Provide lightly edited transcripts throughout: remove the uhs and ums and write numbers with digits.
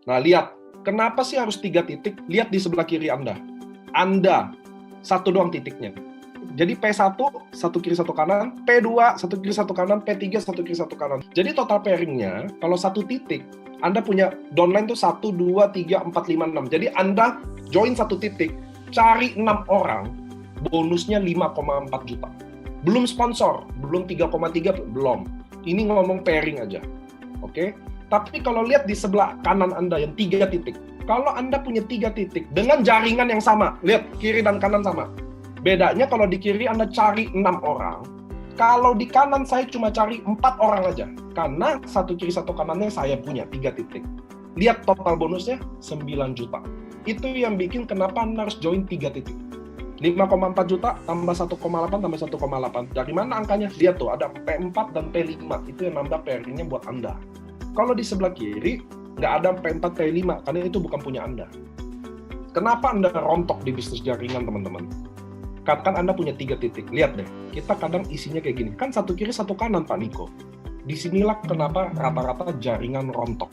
Nah, lihat. Kenapa sih harus 3 titik? Lihat di sebelah kiri Anda. Anda, satu doang titiknya. Jadi P1, satu kiri satu kanan, P2, satu kiri satu kanan, P3, satu kiri satu kanan. Jadi total pairingnya, kalau satu titik, Anda punya downline tuh 1, 2, 3, 4, 5, 6. Jadi Anda join satu titik, cari 6 orang, bonusnya 5,4 juta. Belum sponsor, belum 3,3, belum. Ini ngomong pairing aja. Oke? Tapi kalau lihat di sebelah kanan Anda yang 3 titik, kalau Anda punya 3 titik dengan jaringan yang sama, lihat kiri dan kanan sama. Bedanya kalau di kiri Anda cari 6 orang, kalau di kanan saya cuma cari 4 orang aja. Karena satu kiri satu kanannya saya punya 3 titik. Lihat total bonusnya 9 juta. Itu yang bikin kenapa Anda harus join 3 titik. 5,4 juta tambah 1,8 tambah 1,8. Dari mana angkanya? Lihat tuh, ada P4 dan P5. Itu yang nambah pairingnya buat Anda. Kalau di sebelah kiri, nggak ada P4, P5, karena itu bukan punya Anda. Kenapa Anda rontok di bisnis jaringan, teman-teman? Katakan Anda punya 3 titik. Lihat deh, kita kadang isinya kayak gini. Kan satu kiri, satu kanan, Pak Niko. Disinilah kenapa rata-rata jaringan rontok.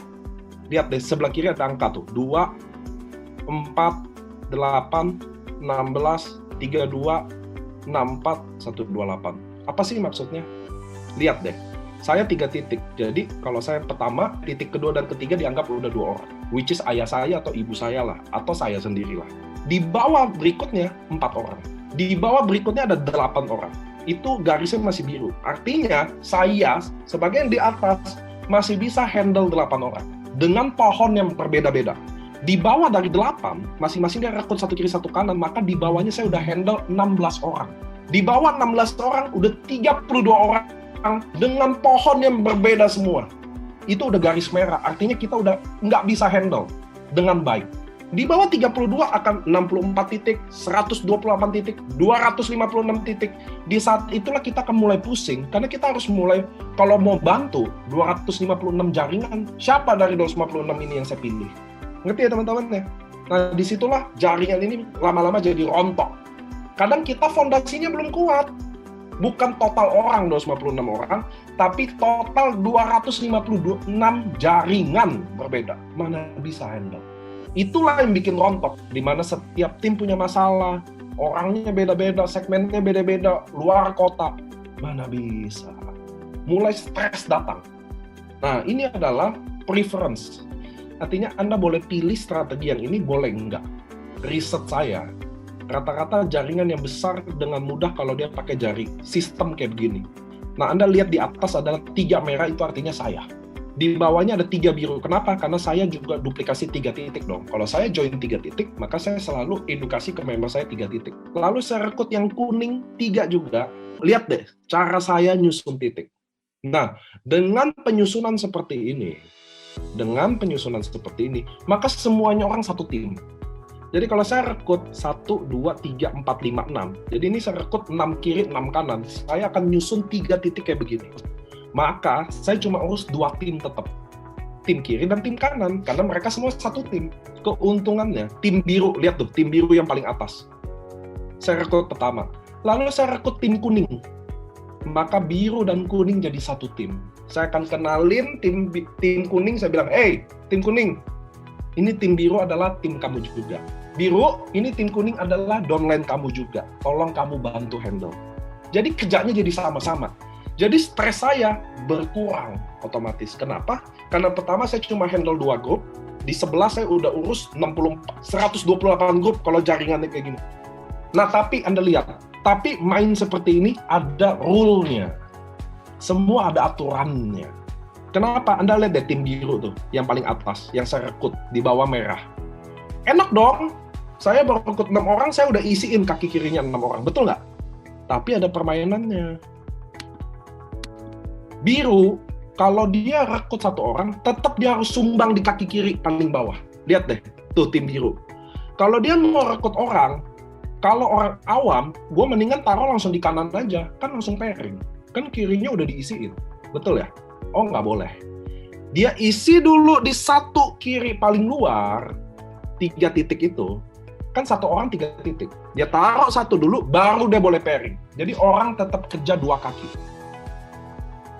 Lihat deh, sebelah kiri ada angka tuh. 2, 4, 8, 16, 32, 64, 128. Apa sih maksudnya? Lihat deh. Saya 3 titik, jadi kalau saya pertama, titik kedua dan ketiga dianggap udah 2 orang, which is ayah saya atau ibu saya lah, atau saya sendirilah. Di bawah berikutnya 4 orang, di bawah berikutnya ada 8 orang. Itu garisnya masih biru, artinya saya sebagai yang di atas masih bisa handle 8 orang dengan pohon yang berbeda-beda. Di bawah dari 8, masing-masing dia rekrut satu kiri satu kanan, maka di bawahnya saya udah handle 16 orang. Di bawah 16 orang udah 32 orang dengan pohon yang berbeda semua. Itu udah garis merah, artinya kita udah nggak bisa handle dengan baik. Di bawah 32 akan 64 titik, 128 titik, 256 titik. Di saat itulah kita akan mulai pusing, karena kita harus mulai, kalau mau bantu 256 jaringan, siapa dari 256 ini yang saya pilih? Ngerti ya teman-teman ya? Nah, disitulah jaringan ini lama-lama jadi rontok. Kadang kita fondasinya belum kuat. Bukan total orang 256 orang, tapi total 256 jaringan berbeda. Mana bisa handle? Itulah yang bikin rontok, di mana setiap tim punya masalah, orangnya beda-beda, segmennya beda-beda, luar kota. Mana bisa? Mulai stres datang. Nah, ini adalah preference. Artinya Anda boleh pilih strategi yang ini, boleh enggak. Riset saya, rata-rata jaringan yang besar dengan mudah kalau dia pakai jari sistem kayak begini. Nah, Anda lihat di atas adalah 3 merah, itu artinya saya. Di bawahnya ada 3 biru. Kenapa? Karena saya juga duplikasi 3 titik dong. Kalau saya join 3 titik, maka saya selalu edukasi ke member saya 3 titik. Lalu saya rekrut yang kuning 3 juga. Lihat deh, cara saya nyusun titik. Nah, dengan penyusunan seperti ini, maka semuanya orang satu tim. Jadi kalau saya rekrut 1, 2, 3, 4, 5, 6. Jadi ini saya rekrut 6 kiri, 6 kanan. Saya akan nyusun 3 titik kayak begini. Maka saya cuma urus 2 tim tetap. Tim kiri dan tim kanan. Karena mereka semua satu tim. Keuntungannya, tim biru. Lihat tuh, tim biru yang paling atas. Saya rekrut pertama. Lalu saya rekrut tim kuning. Maka biru dan kuning jadi satu tim. Saya akan kenalin tim kuning. Saya bilang, hey, tim kuning. Ini tim biru adalah tim kamu juga. Biru, ini tim kuning adalah downline kamu juga. Tolong kamu bantu handle. Jadi kerjanya jadi sama-sama. Jadi stres saya berkurang otomatis. Kenapa? Karena pertama saya cuma handle 2 grup. Di sebelah saya udah urus 128 grup kalau jaringannya kayak gini. Nah, tapi Anda lihat. Tapi main seperti ini ada rule-nya. Semua ada aturannya. Kenapa? Anda lihat deh tim biru tuh, yang paling atas, yang saya rekrut, di bawah merah. Enak dong, saya baru rekrut 6 orang, saya udah isiin kaki kirinya 6 orang, betul nggak? Tapi ada permainannya. Biru, kalau dia rekrut 1 orang, tetap dia harus sumbang di kaki kiri paling bawah. Lihat deh, tuh tim biru. Kalau dia mau rekrut orang, kalau orang awam, gue mendingan taruh langsung di kanan aja, kan langsung pairing. Kan kirinya udah diisiin, betul ya? Oh, nggak boleh. Dia isi dulu di 1 kiri paling luar, 3 titik itu, kan 1 orang 3 titik. Dia taruh 1 dulu, baru dia boleh pairing. Jadi orang tetap kerja 2 kaki.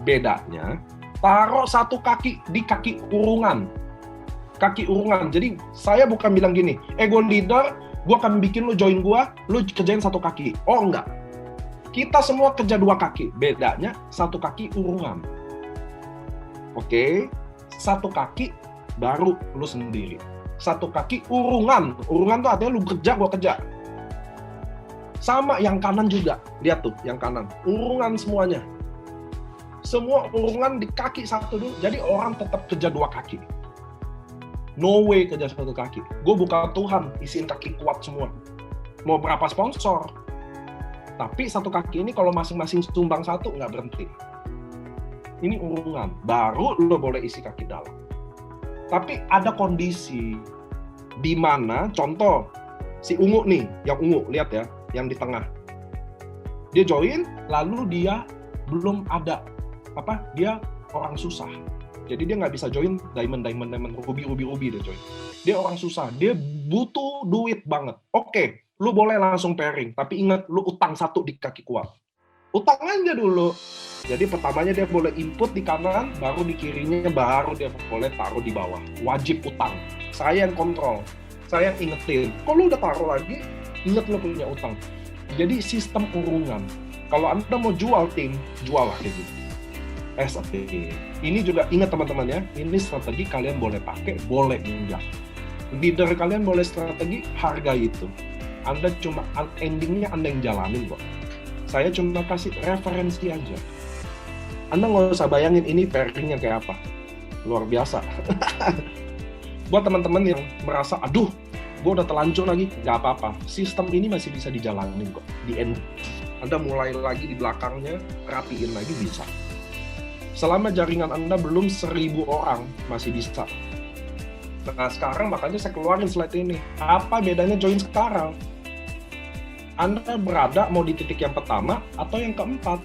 Bedanya, taruh 1 kaki di kaki urungan. kaki urungan. Jadi saya bukan bilang gini, gue leader, gue akan bikin lu join gue, lu kerjain satu kaki. Oh enggak, kita semua kerja dua kaki. Bedanya satu kaki urungan. Oke, satu kaki baru lu sendiri. Satu kaki urungan. Urungan tuh artinya lu kerja, gue kerja. Sama yang kanan juga. Lihat tuh, yang kanan. Urungan semuanya. Semua urungan di kaki satu dulu. Jadi orang tetap kerja dua kaki. No way kerja satu kaki. Gue bukan Tuhan, isiin kaki kuat semua. Mau berapa sponsor? Tapi satu kaki ini kalau masing-masing sumbang satu, nggak berhenti. Ini urungan. Baru lo boleh isi kaki dalam. Tapi ada kondisi di mana, contoh, si ungu nih, yang ungu, lihat ya, yang di tengah. Dia join, lalu dia belum ada, dia orang susah. Jadi dia nggak bisa join diamond, ruby dia join. Dia orang susah, dia butuh duit banget. Oke, lu boleh langsung pairing, tapi ingat, lu utang satu di kaki kuat. Utang aja dulu. Jadi pertamanya dia boleh input di kanan, baru di kirinya, baru dia boleh taruh di bawah. Wajib utang. Saya yang kontrol, saya yang ingetin. Kalau lu udah taruh lagi, inget lu punya utang. Jadi sistem urungan. Kalau Anda mau jual tim, jual lah kayak gitu. SAP. Ini juga ingat teman-teman ya, ini strategi kalian boleh pakai, boleh enggak. Leader kalian boleh strategi, harga itu. Anda cuma endingnya Anda yang jalanin kok. Saya cuma kasih referensi aja. Anda nggak usah bayangin ini pairingnya kayak apa. Luar biasa. Buat teman-teman yang merasa, aduh, gue udah telanjur lagi, nggak apa-apa. Sistem ini masih bisa dijalanin kok. Di end, Anda mulai lagi di belakangnya, rapiin lagi bisa. Selama jaringan Anda belum 1.000 orang, masih bisa. Nah, sekarang makanya saya keluarin slide ini. Apa bedanya join sekarang? Anda berada mau di titik yang pertama atau yang keempat.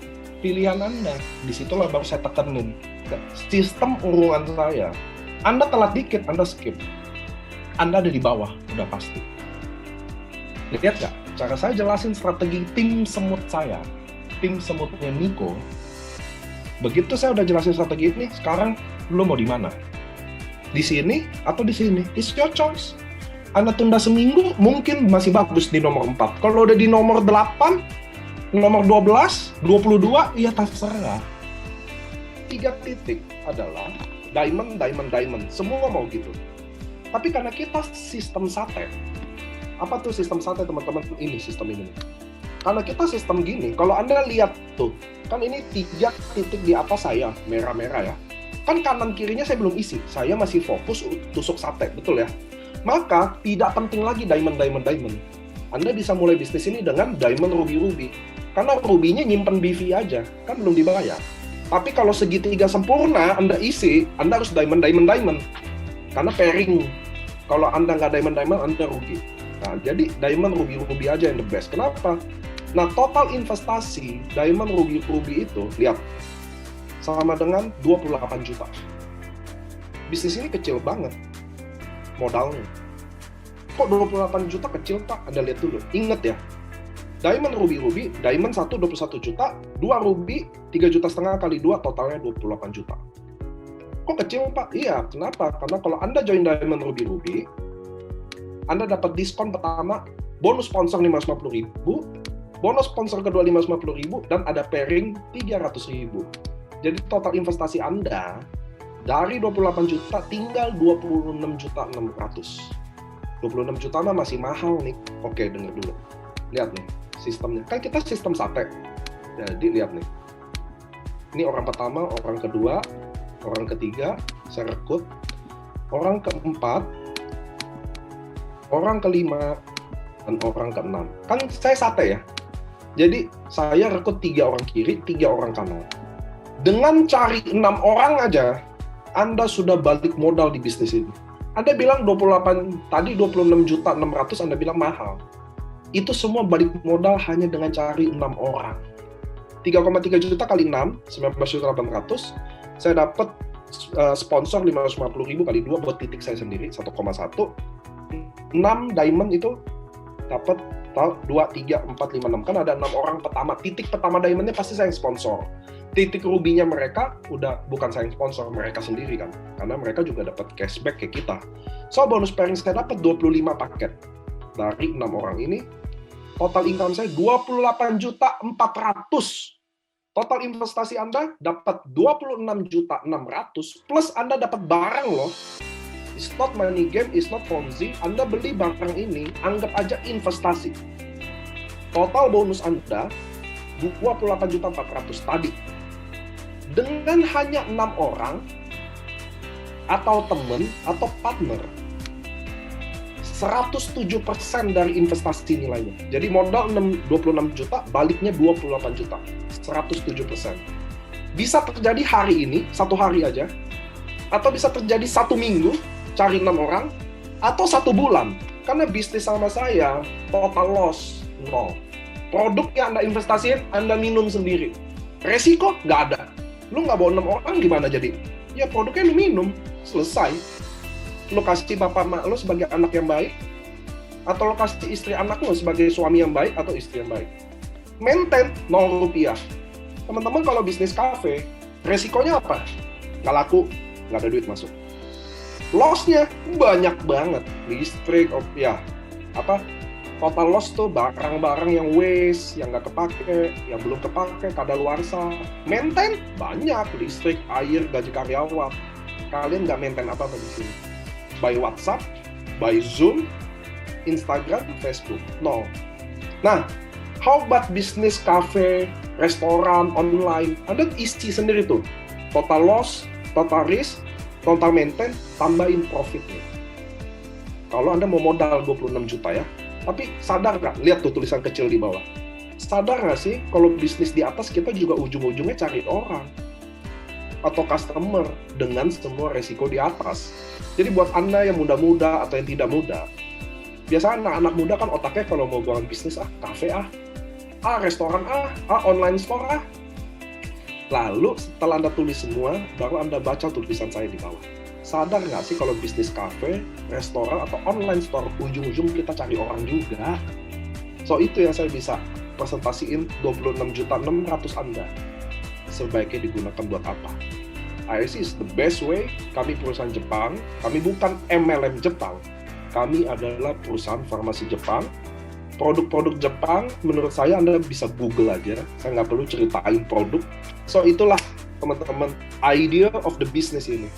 Pilihan Anda. Disitulah baru saya tekenin. Sistem urungan saya. Anda telat dikit, Anda skip. Anda ada di bawah, udah pasti. Lihat nggak? Cara saya jelasin strategi tim semut saya. Tim semutnya Nico. Begitu saya udah jelasin strategi ini, sekarang lo mau di mana? Di sini atau di sini? It's your choice. Anda tunda seminggu, mungkin masih bagus di nomor 4. Kalau udah di nomor 8, nomor 12, 22, ya terserah. 3 titik adalah diamond. Semua mau gitu. Tapi karena kita sistem sate. Apa tuh sistem sate, teman-teman? Ini sistem ini. Karena kita sistem gini, kalau Anda lihat tuh, kan ini 3 titik di atas saya, merah-merah ya. Kan kanan kirinya saya belum isi, saya masih fokus tusuk sate, betul ya? Maka tidak penting lagi diamond. Anda bisa mulai bisnis ini dengan diamond, ruby. Karena rubinya nyimpen BV aja, kan belum dibayar. Tapi kalau segitiga sempurna Anda isi, Anda harus diamond. Karena pairing. Kalau Anda nggak diamond, Anda rugi. Nah, jadi diamond, ruby aja yang the best. Kenapa? Nah, total investasi diamond, ruby itu, lihat, sama dengan 28 juta. Bisnis ini kecil banget modalnya. Kok 28 juta kecil, Pak? Anda lihat dulu. Ingat ya, diamond, ruby, diamond 1 21 juta, 2 ruby 3,5 juta kali 2 totalnya 28 juta. Kok kecil, Pak? Iya, kenapa? Karena kalau Anda join diamond, ruby, Anda dapat diskon pertama, bonus sponsor 550.000, bonus sponsor kedua 550.000, dan ada pairing 300.000. Jadi total investasi Anda dari 28 juta tinggal 26.600.000. 26 juta mah masih mahal nih. Oke, dengar dulu. Lihat nih sistemnya. Kan kita sistem sate. Jadi lihat nih. Ini orang pertama, orang kedua, orang ketiga, saya rekrut. Orang keempat, orang kelima, dan orang keenam. Kan saya sate ya. Jadi saya rekrut 3 orang kiri, 3 orang kanan. Dengan cari 6 orang aja, Anda sudah balik modal di bisnis ini. Anda bilang 26.600.000, Anda bilang mahal. Itu semua balik modal hanya dengan cari 6 orang. 3,3 juta kali 6, 19.800. Saya dapat sponsor 550.000 kali 2 buat titik saya sendiri, 1,1. 6 diamond itu dapat 2, 3, 4, 5, 6. Kan ada 6 orang pertama. Titik pertama diamondnya pasti saya yang sponsor. titik rubinya mereka udah bukan saya yang sponsor, mereka sendiri kan. Karena mereka juga dapat cashback kayak kita. So, bonus pairing saya dapat 25 paket. Dari 6 orang ini, total income saya 28.400.000. Total investasi Anda dapat 26.600.000 plus Anda dapat barang loh. It's not money game, it's not Ponzi. Anda beli barang ini, anggap aja investasi. Total bonus Anda 28.400.000 tadi. Dengan hanya 6 orang atau teman atau partner, 107% dari investasi nilainya. Jadi modal 26 juta, baliknya 28 juta. 107%. Bisa terjadi hari ini, 1 hari aja, atau bisa terjadi 1 minggu, cari 6 orang, atau 1 bulan. Karena bisnis sama saya, total loss, 0. Produk yang Anda investasiin, Anda minum sendiri. Resiko, nggak ada. Lu nggak bawa 6 orang gimana jadi? Ya produknya lu minum, selesai. Lu kasih bapak mak lu sebagai anak yang baik, atau lu kasih istri anak lu sebagai suami yang baik atau istri yang baik. Maintain 0 rupiah. Teman-teman kalau bisnis kafe, resikonya apa? Nggak laku, nggak ada duit masuk. Loss-nya banyak banget. Listrik, total loss tuh barang-barang yang waste, yang nggak kepake, yang belum kepake, kadaluarsa. Maintain banyak, listrik, air, gaji karyawan. Kalian nggak maintain apa-apa di sini. By WhatsApp, by Zoom, Instagram, Facebook, no. Nah, how about bisnis cafe, restoran, online? Anda isi sendiri tuh. Total loss, total risk, total maintain, tambahin profitnya. Kalau Anda mau modal 26 juta ya, tapi sadar nggak? Lihat tuh tulisan kecil di bawah. Sadar nggak sih kalau bisnis di atas kita juga ujung-ujungnya cari orang atau customer dengan semua resiko di atas. Jadi buat Anda yang muda-muda atau yang tidak muda, biasanya anak-anak muda kan otaknya kalau mau bangun bisnis, kafe restoran online store Lalu setelah Anda tulis semua, baru Anda baca tulisan saya di bawah. Sadar nggak sih kalau bisnis kafe, restoran, atau online store, ujung-ujung kita cari orang juga. So, itu yang saya bisa presentasiin 26.600.000 Anda. Sebaiknya digunakan buat apa? ISC is the best way. Kami perusahaan Jepang, kami bukan MLM Jepang. Kami adalah perusahaan farmasi Jepang. Produk-produk Jepang, menurut saya Anda bisa Google aja. Saya nggak perlu ceritain produk. So, itulah teman-teman idea of the business ini.